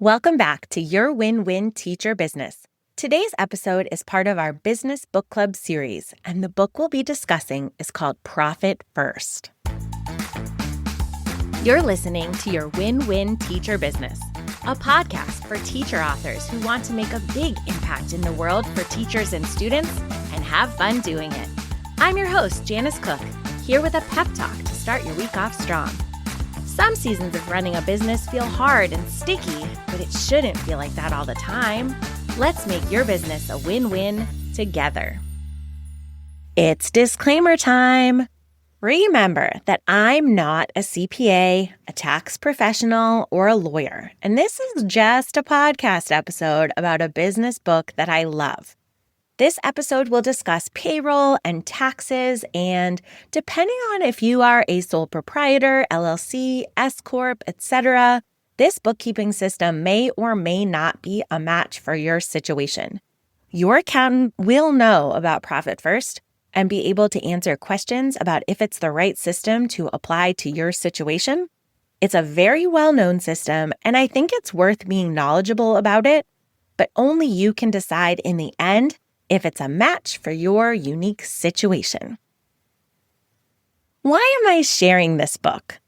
Welcome back to Your Win-Win Teacher Business. Today's episode is part of our Business Book Club series, and the book we'll be discussing is called Profit First. You're listening to Your Win-Win Teacher Business, a podcast for teacher authors who want to make a big impact in the world for teachers and students and have fun doing it. I'm your host, Janice Cook, here with a pep talk to start your week off strong. Some seasons of running a business feel hard and sticky, but it shouldn't feel like that all the time. Let's make your business a win-win together. It's disclaimer time. Remember that I'm not a CPA, a tax professional, or a lawyer, and this is just a podcast episode about a business book that I love. This episode will discuss payroll and taxes, and depending on if you are a sole proprietor, LLC, S Corp, etc., this bookkeeping system may or may not be a match for your situation. Your accountant will know about Profit First and be able to answer questions about if it's the right system to apply to your situation. It's a very well-known system, and I think it's worth being knowledgeable about it, but only you can decide in the end if it's a match for your unique situation. Why am I sharing this book?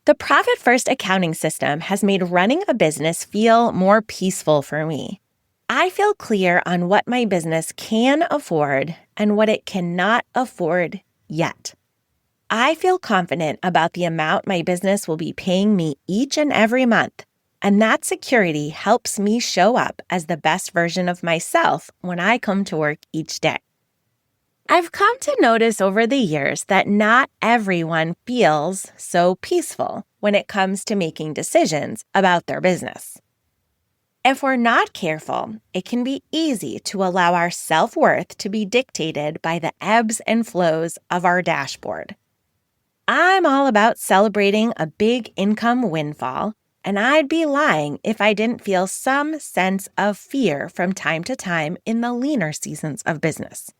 The Profit First accounting system has made running a business feel more peaceful for me. I feel clear on what my business can afford and what it cannot afford yet. I feel confident about the amount my business will be paying me each and every month, and that security helps me show up as the best version of myself when I come to work each day. I've come to notice over the years that not everyone feels so peaceful when it comes to making decisions about their business. If we're not careful, it can be easy to allow our self-worth to be dictated by the ebbs and flows of our dashboard. I'm all about celebrating a big income windfall, and I'd be lying if I didn't feel some sense of fear from time to time in the leaner seasons of business.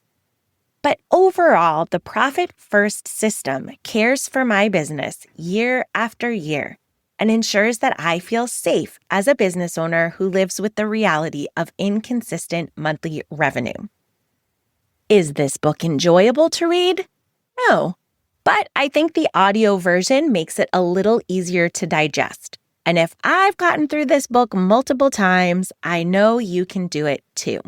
But overall, the Profit First system cares for my business year after year and ensures that I feel safe as a business owner who lives with the reality of inconsistent monthly revenue. Is this book enjoyable to read? No, but I think the audio version makes it a little easier to digest. And if I've gotten through this book multiple times, I know you can do it too.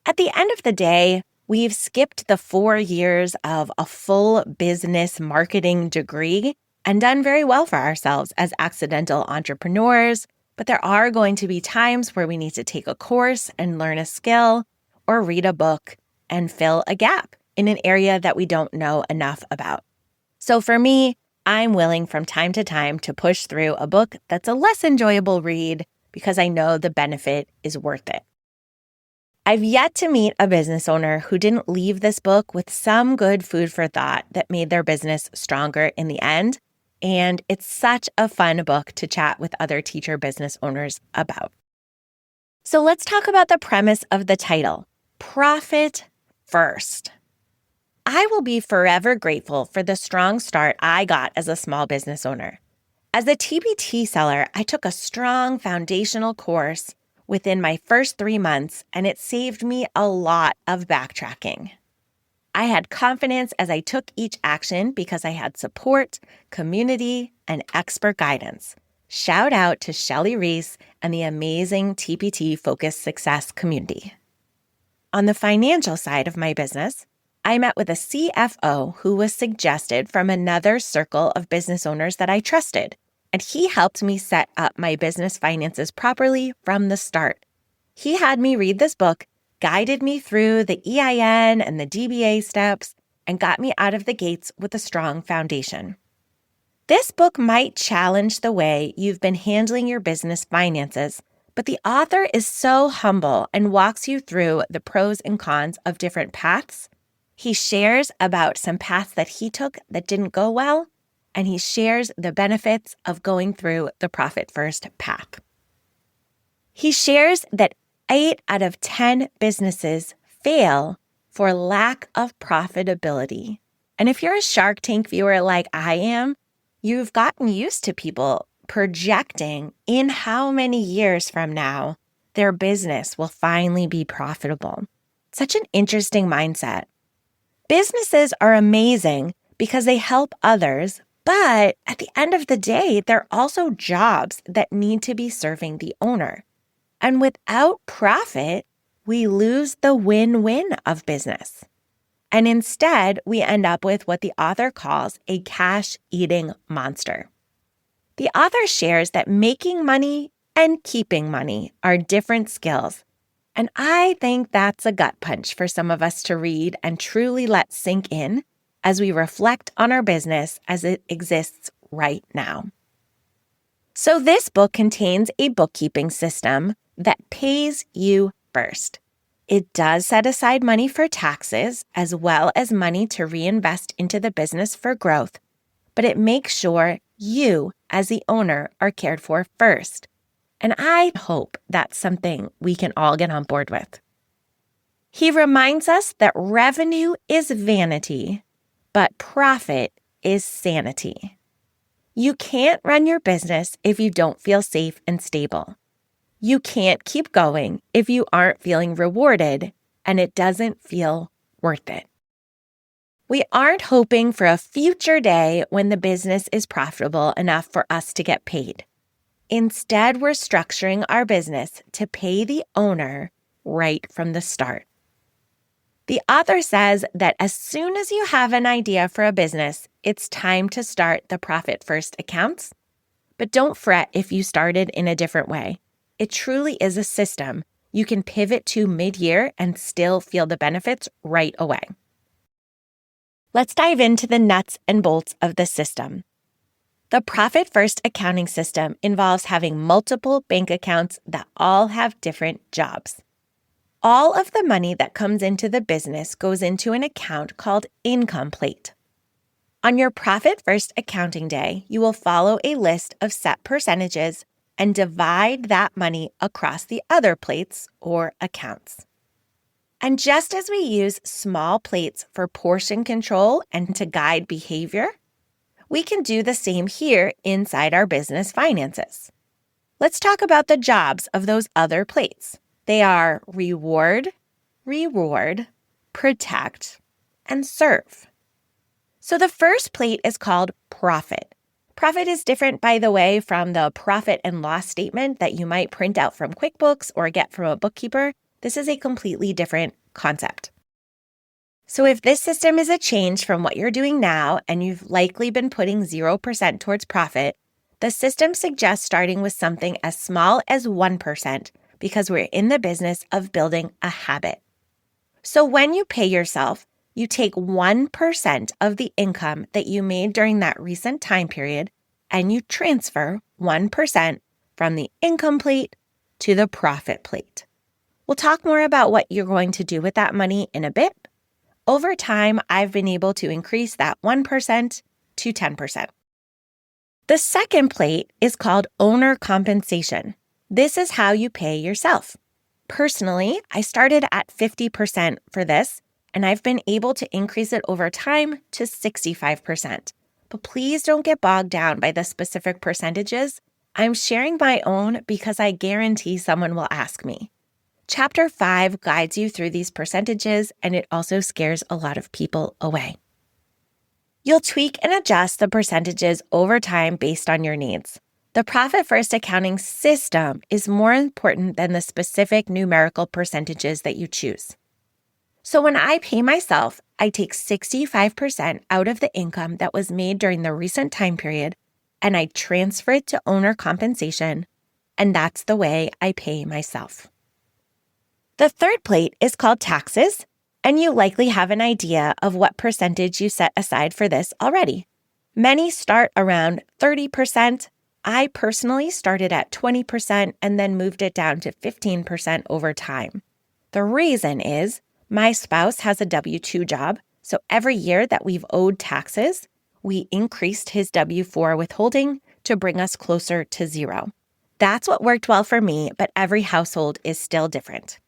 At the end of the day, we've skipped the 4 years of a full business marketing degree and done very well for ourselves as accidental entrepreneurs, but there are going to be times where we need to take a course and learn a skill or read a book and fill a gap in an area that we don't know enough about. So for me, I'm willing from time to time to push through a book that's a less enjoyable read because I know the benefit is worth it. I've yet to meet a business owner who didn't leave this book with some good food for thought that made their business stronger in the end, and it's such a fun book to chat with other teacher business owners about. So let's talk about the premise of the title, Profit First. I will be forever grateful for the strong start I got as a small business owner. As a TBT seller, I took a strong foundational course within my first 3 months, and it saved me a lot of backtracking. I had confidence as I took each action because I had support, community, and expert guidance. Shout out to Shelly Reese and the amazing TPT Focused Success community. On the financial side of my business, I met with a CFO who was suggested from another circle of business owners that I trusted, and he helped me set up my business finances properly from the start. He had me read this book, guided me through the EIN and the DBA steps, and got me out of the gates with a strong foundation. This book might challenge the way you've been handling your business finances, but the author is so humble and walks you through the pros and cons of different paths. He shares about some paths that he took that didn't go well, and he shares the benefits of going through the Profit First path. He shares that 8 out of 10 businesses fail for lack of profitability. And if you're a Shark Tank viewer like I am, you've gotten used to people projecting in how many years from now their business will finally be profitable. Such an interesting mindset. Businesses are amazing because they help others, but at the end of the day, they're also jobs that need to be serving the owner. And without profit, we lose the win-win of business. And instead, we end up with what the author calls a cash-eating monster. The author shares that making money and keeping money are different skills. And I think that's a gut punch for some of us to read and truly let sink in as we reflect on our business as it exists right now. So this book contains a bookkeeping system that pays you first. It does set aside money for taxes as well as money to reinvest into the business for growth, but it makes sure you, as the owner, are cared for first. And I hope that's something we can all get on board with. He reminds us that revenue is vanity, but profit is sanity. You can't run your business if you don't feel safe and stable. You can't keep going if you aren't feeling rewarded and it doesn't feel worth it. We aren't hoping for a future day when the business is profitable enough for us to get paid. Instead, we're structuring our business to pay the owner right from the start. The author says that as soon as you have an idea for a business, it's time to start the profit first accounts. But don't fret if you started in a different way. It truly is a system you can pivot to mid-year and still feel the benefits right away. Let's dive into the nuts and bolts of the system. The Profit First accounting system involves having multiple bank accounts that all have different jobs. All of the money that comes into the business goes into an account called Income Plate. On your Profit First accounting day, you will follow a list of set percentages and divide that money across the other plates or accounts. And just as we use small plates for portion control and to guide behavior, we can do the same here inside our business finances. Let's talk about the jobs of those other plates. They are reward, protect, and serve. So the first plate is called profit. Profit is different, by the way, from the profit and loss statement that you might print out from QuickBooks or get from a bookkeeper. This is a completely different concept. So if this system is a change from what you're doing now and you've likely been putting 0% towards profit, the system suggests starting with something as small as 1% because we're in the business of building a habit. So when you pay yourself, you take 1% of the income that you made during that recent time period and you transfer 1% from the income plate to the profit plate. We'll talk more about what you're going to do with that money in a bit. Over time, I've been able to increase that 1% to 10%. The second plate is called owner compensation. This is how you pay yourself. Personally, I started at 50% for this, and I've been able to increase it over time to 65%. But please don't get bogged down by the specific percentages. I'm sharing my own because I guarantee someone will ask me. Chapter 5 guides you through these percentages, and it also scares a lot of people away. You'll tweak and adjust the percentages over time based on your needs. The Profit First accounting system is more important than the specific numerical percentages that you choose. So when I pay myself, I take 65% out of the income that was made during the recent time period, and I transfer it to owner compensation, and that's the way I pay myself. The third plate is called taxes, and you likely have an idea of what percentage you set aside for this already. Many start around 30%. I personally started at 20% and then moved it down to 15% over time. The reason is my spouse has a W-2 job, so every year that we've owed taxes, we increased his W-4 withholding to bring us closer to zero. That's what worked well for me, but every household is still different.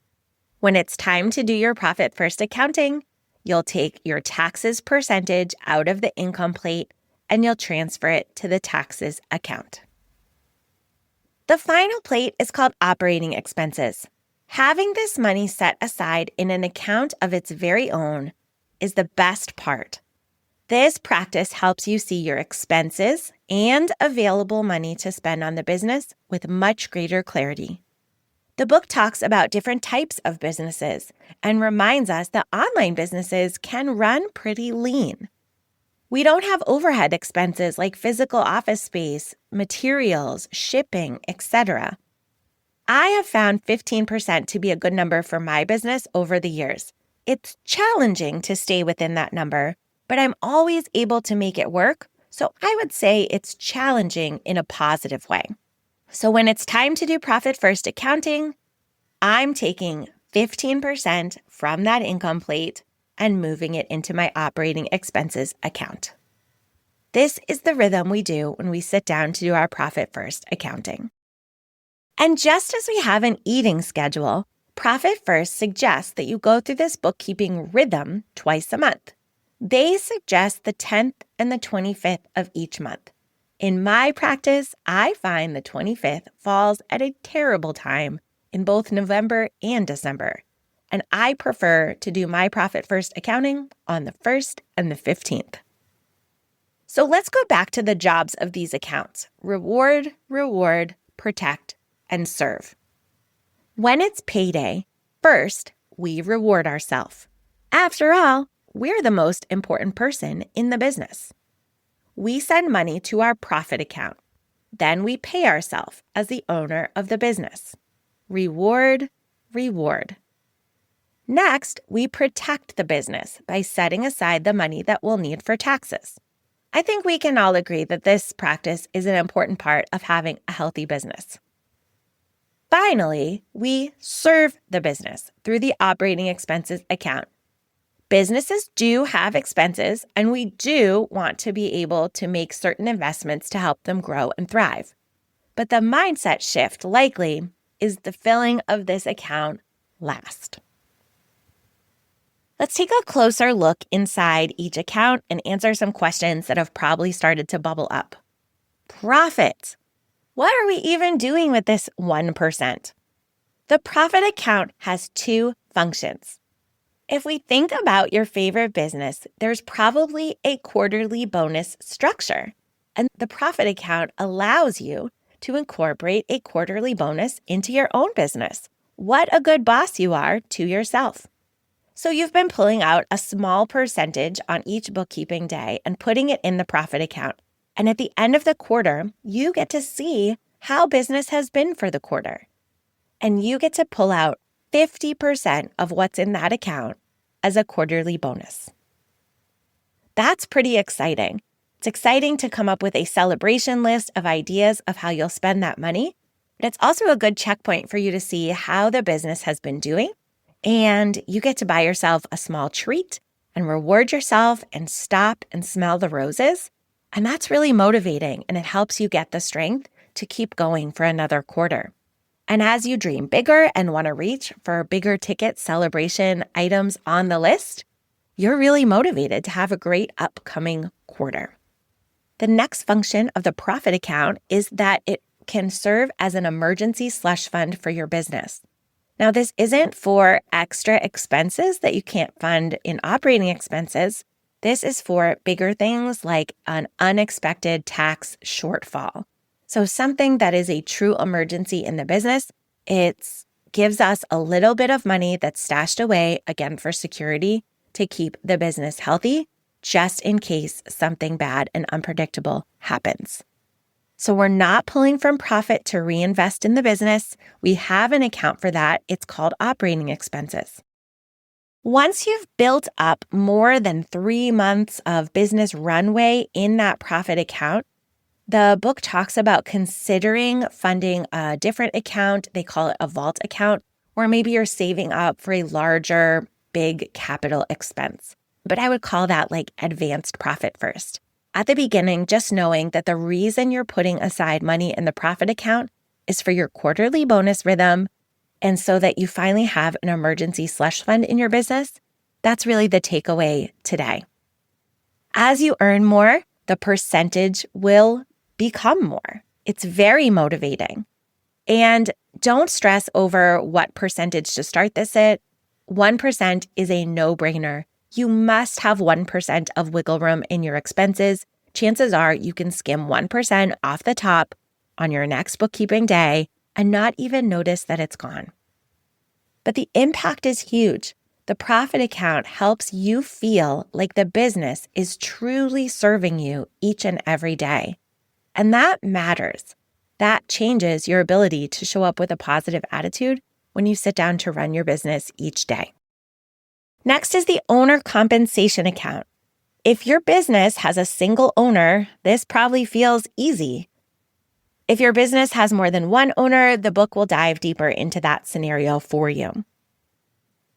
When it's time to do your Profit First accounting, you'll take your taxes percentage out of the income plate and you'll transfer it to the taxes account. The final plate is called operating expenses. Having this money set aside in an account of its very own is the best part. This practice helps you see your expenses and available money to spend on the business with much greater clarity. The book talks about different types of businesses and reminds us that online businesses can run pretty lean. We don't have overhead expenses like physical office space, materials, shipping, etc. I have found 15% to be a good number for my business over the years. It's challenging to stay within that number, but I'm always able to make it work, so I would say it's challenging in a positive way. So when it's time to do profit first accounting, I'm taking 15% from that income plate and moving it into my operating expenses account. This is the rhythm we do when we sit down to do our profit first accounting. And just as we have an eating schedule, Profit First suggests that you go through this bookkeeping rhythm twice a month. They suggest the 10th and the 25th of each month. In my practice, I find the 25th falls at a terrible time in both November and December, and I prefer to do my Profit First accounting on the 1st and the 15th. So let's go back to the jobs of these accounts: reward, protect, and serve. When it's payday, first, we reward ourselves. After all, we're the most important person in the business. We send money to our profit account. Then we pay ourselves as the owner of the business. Reward. Next, we protect the business by setting aside the money that we'll need for taxes. I think we can all agree that this practice is an important part of having a healthy business. Finally, we serve the business through the operating expenses account. Businesses do have expenses, and we do want to be able to make certain investments to help them grow and thrive. But the mindset shift likely is the filling of this account last. Let's take a closer look inside each account and answer some questions that have probably started to bubble up. Profit. What are we even doing with this 1%? The profit account has two functions. If we think about your favorite business, there's probably a quarterly bonus structure, and the profit account allows you to incorporate a quarterly bonus into your own business. What a good boss you are to yourself. So you've been pulling out a small percentage on each bookkeeping day and putting it in the profit account. And at the end of the quarter, you get to see how business has been for the quarter. And you get to pull out 50% of what's in that account as a quarterly bonus. That's pretty exciting. It's exciting to come up with a celebration list of ideas of how you'll spend that money, but it's also a good checkpoint for you to see how the business has been doing, and you get to buy yourself a small treat and reward yourself and stop and smell the roses. And that's really motivating, and it helps you get the strength to keep going for another quarter. And as you dream bigger and want to reach for bigger ticket celebration items on the list, you're really motivated to have a great upcoming quarter. The next function of the profit account is that it can serve as an emergency slush fund for your business. Now, this isn't for extra expenses that you can't fund in operating expenses. This is for bigger things like an unexpected tax shortfall. So something that is a true emergency in the business, it gives us a little bit of money that's stashed away, again, for security to keep the business healthy, just in case something bad and unpredictable happens. So we're not pulling from profit to reinvest in the business. We have an account for that. It's called operating expenses. Once you've built up more than 3 months of business runway in that profit account, the book talks about considering funding a different account. They call it a vault account, or maybe you're saving up for a larger, big capital expense. But I would call that like advanced profit first. At the beginning, just knowing that the reason you're putting aside money in the profit account is for your quarterly bonus rhythm, and so that you finally have an emergency slush fund in your business, that's really the takeaway today. As you earn more, the percentage will become more. It's very motivating. And don't stress over what percentage to start this at. 1% is a no-brainer. You must have 1% of wiggle room in your expenses. Chances are you can skim 1% off the top on your next bookkeeping day and not even notice that it's gone. But the impact is huge. The profit account helps you feel like the business is truly serving you each and every day. And that matters. That changes your ability to show up with a positive attitude when you sit down to run your business each day. Next is the owner compensation account. If your business has a single owner, this probably feels easy. If your business has more than one owner, the book will dive deeper into that scenario for you.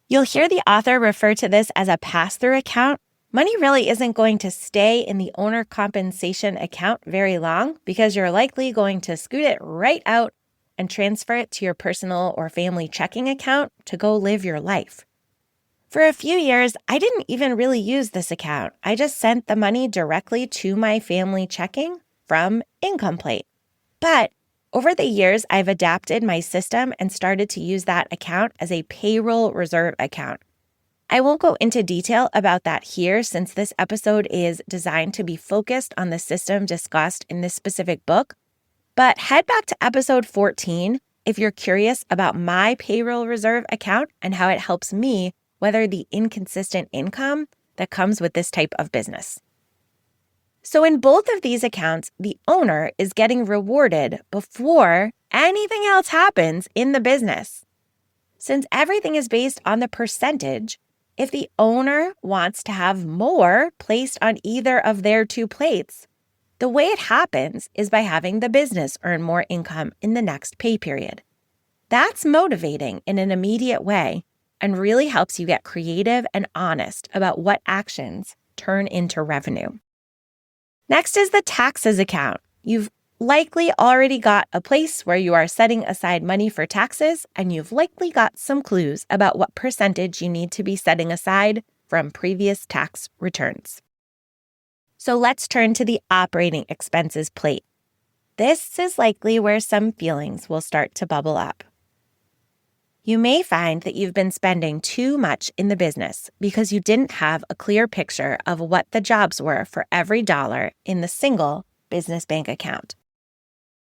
You'll hear the author refer to this as a pass-through account. Money really isn't going to stay in the owner compensation account very long because you're likely going to scoot it right out and transfer it to your personal or family checking account to go live your life. For a few years, I didn't even really use this account. I just sent the money directly to my family checking from Income Plate. But over the years, I've adapted my system and started to use that account as a payroll reserve account. I won't go into detail about that here since this episode is designed to be focused on the system discussed in this specific book, but head back to episode 14 if you're curious about my payroll reserve account and how it helps me weather the inconsistent income that comes with this type of business. So in both of these accounts, the owner is getting rewarded before anything else happens in the business. Since everything is based on the percentage, if the owner wants to have more placed on either of their two plates, the way it happens is by having the business earn more income in the next pay period. That's motivating in an immediate way and really helps you get creative and honest about what actions turn into revenue. Next is the taxes account. You've likely already got a place where you are setting aside money for taxes, and you've likely got some clues about what percentage you need to be setting aside from previous tax returns. So let's turn to the operating expenses plate. This is likely where some feelings will start to bubble up. You may find that you've been spending too much in the business because you didn't have a clear picture of what the jobs were for every dollar in the single business bank account.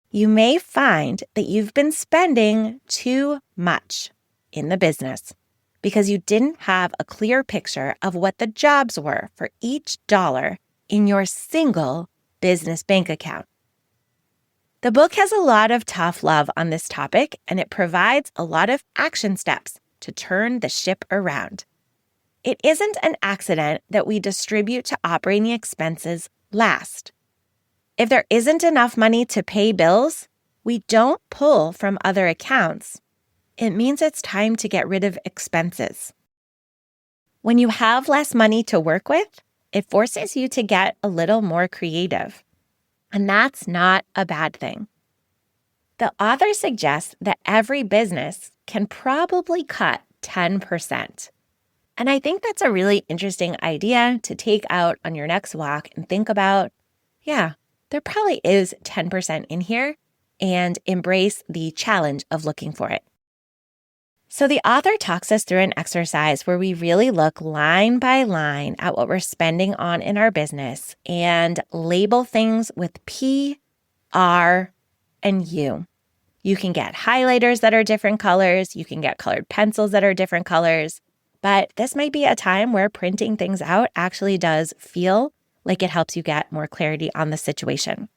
You may find that you've been spending too much in the business because you didn't have a clear picture of what the jobs were for each dollar in your single business bank account. The book has a lot of tough love on this topic, and it provides a lot of action steps to turn the ship around. It isn't an accident that we distribute to operating expenses last. If there isn't enough money to pay bills, we don't pull from other accounts. It means it's time to get rid of expenses. When you have less money to work with, it forces you to get a little more creative. And that's not a bad thing. The author suggests that every business can probably cut 10%. And I think that's a really interesting idea to take out on your next walk and think about, there probably is 10% in here, and embrace the challenge of looking for it. So the author talks us through an exercise where we really look line by line at what we're spending on in our business and label things with P, R, and U. You can get highlighters that are different colors. You can get colored pencils that are different colors. But this might be a time where printing things out actually does feel like it helps you get more clarity on the situation.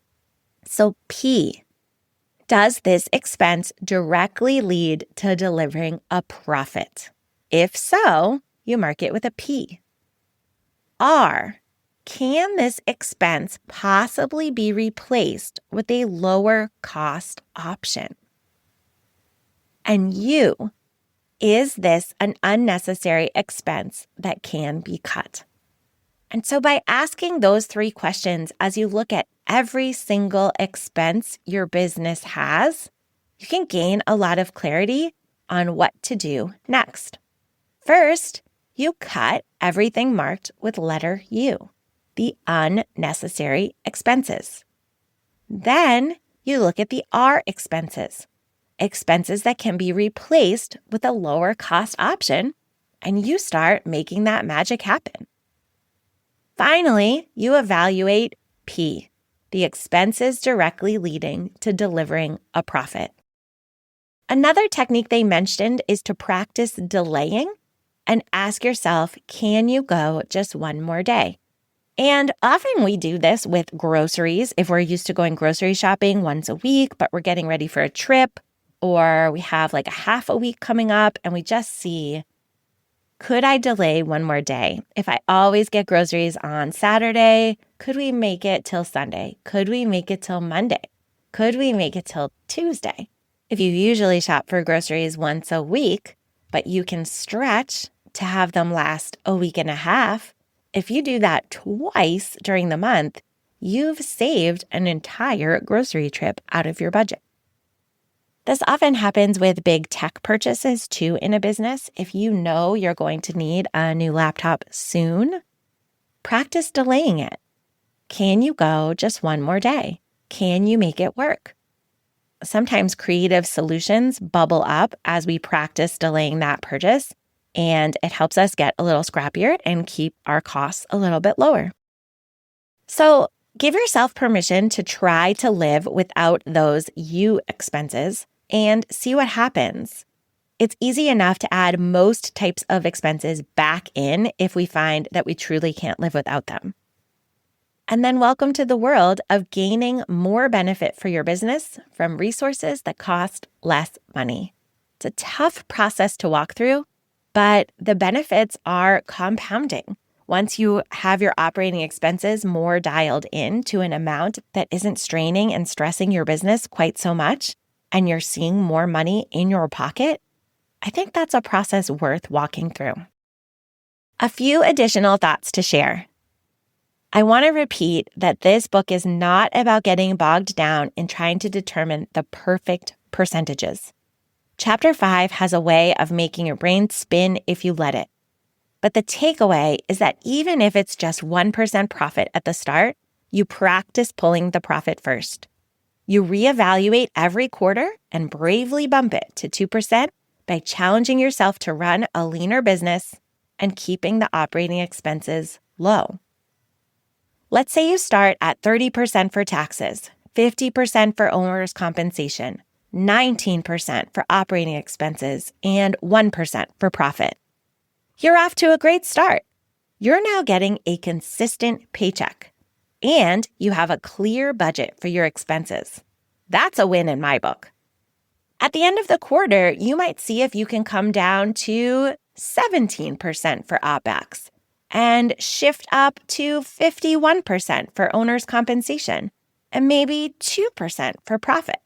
So P. Does this expense directly lead to delivering a profit? If so, you mark it with a P. R. Can this expense possibly be replaced with a lower cost option? And U. Is this an unnecessary expense that can be cut? And so by asking those three questions as you look at every single expense your business has, you can gain a lot of clarity on what to do next. First, you cut everything marked with letter U, the unnecessary expenses. Then you look at the R expenses. expenses that can be replaced with a lower cost option, and you start making that magic happen. Finally, you evaluate P, the expenses directly leading to delivering a profit. Another technique they mentioned is to practice delaying and ask yourself, can you go just one more day? And often we do this with groceries. If we're used to going grocery shopping once a week, but we're getting ready for a trip, or we have like a half a week coming up and we just see, could I delay one more day? If I always get groceries on Saturday, could we make it till Sunday? Could we make it till Monday? Could we make it till Tuesday? If you usually shop for groceries once a week, but you can stretch to have them last a week and a half, if you do that twice during the month, you've saved an entire grocery trip out of your budget. This often happens with big tech purchases too in a business. If you know you're going to need a new laptop soon, practice delaying it. Can you go just one more day? Can you make it work? Sometimes creative solutions bubble up as we practice delaying that purchase, and it helps us get a little scrappier and keep our costs a little bit lower. So give yourself permission to try to live without those you expenses and see what happens. It's easy enough to add most types of expenses back in if we find that we truly can't live without them. And then welcome to the world of gaining more benefit for your business from resources that cost less money. It's a tough process to walk through, but the benefits are compounding. Once you have your operating expenses more dialed in to an amount that isn't straining and stressing your business quite so much, and you're seeing more money in your pocket, I think that's a process worth walking through. A few additional thoughts to share. I want to repeat that this book is not about getting bogged down in trying to determine the perfect percentages. Chapter 5 has a way of making your brain spin if you let it. But the takeaway is that even if it's just 1% profit at the start, you practice pulling the profit first. You reevaluate every quarter and bravely bump it to 2% by challenging yourself to run a leaner business and keeping the operating expenses low. Let's say you start at 30% for taxes, 50% for owner's compensation, 19% for operating expenses, and 1% for profit. You're off to a great start. You're now getting a consistent paycheck, and you have a clear budget for your expenses. That's a win in my book. At the end of the quarter, you might see if you can come down to 17% for OpEx and shift up to 51% for owner's compensation and maybe 2% for profit.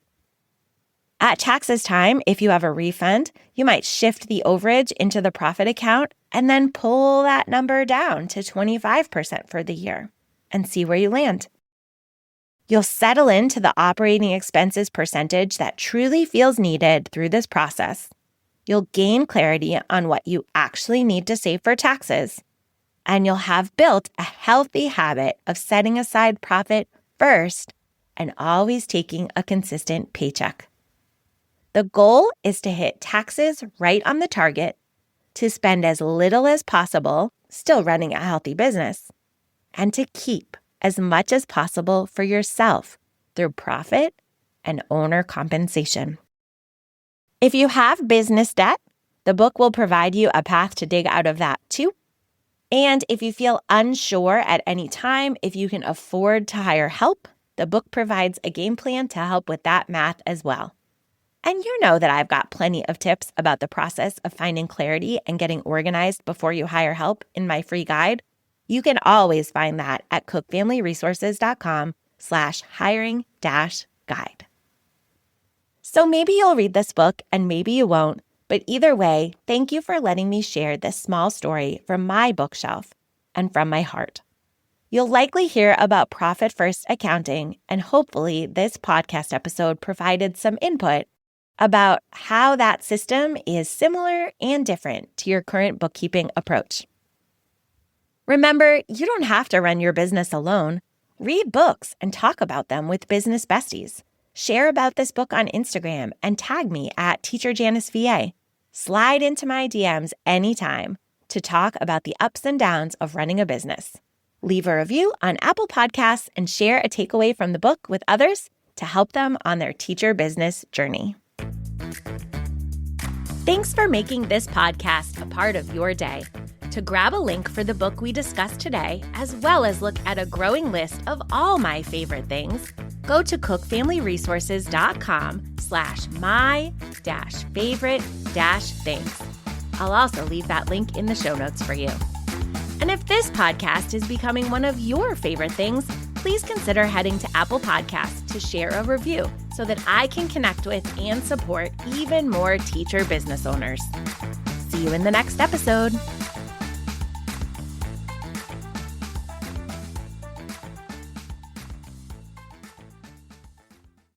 At taxes time, if you have a refund, you might shift the overage into the profit account and then pull that number down to 25% for the year and see where you land. You'll settle into the operating expenses percentage that truly feels needed through this process. You'll gain clarity on what you actually need to save for taxes, and you'll have built a healthy habit of setting aside profit first and always taking a consistent paycheck. The goal is to hit taxes right on the target, to spend as little as possible, still running a healthy business, and to keep as much as possible for yourself through profit and owner compensation. If you have business debt, the book will provide you a path to dig out of that too. And if you feel unsure at any time if you can afford to hire help, the book provides a game plan to help with that math as well. And you know that I've got plenty of tips about the process of finding clarity and getting organized before you hire help in my free guide. You can always find that at cookfamilyresources.com/hiring-guide. So maybe you'll read this book and maybe you won't, but either way, thank you for letting me share this small story from my bookshelf and from my heart. You'll likely hear about Profit First Accounting, and hopefully this podcast episode provided some input about how that system is similar and different to your current bookkeeping approach. Remember, you don't have to run your business alone. Read books and talk about them with business besties. Share about this book on Instagram and tag me at TeacherJaniceVA. Slide into my DMs anytime to talk about the ups and downs of running a business. Leave a review on Apple Podcasts and share a takeaway from the book with others to help them on their teacher business journey. Thanks for making this podcast a part of your day. To grab a link for the book we discussed today, as well as look at a growing list of all my favorite things, go to cookfamilyresources.com/my-favorite-things. I'll also leave that link in the show notes for you. And if this podcast is becoming one of your favorite things, please consider heading to Apple Podcasts to share a review so that I can connect with and support even more teacher business owners. See you in the next episode.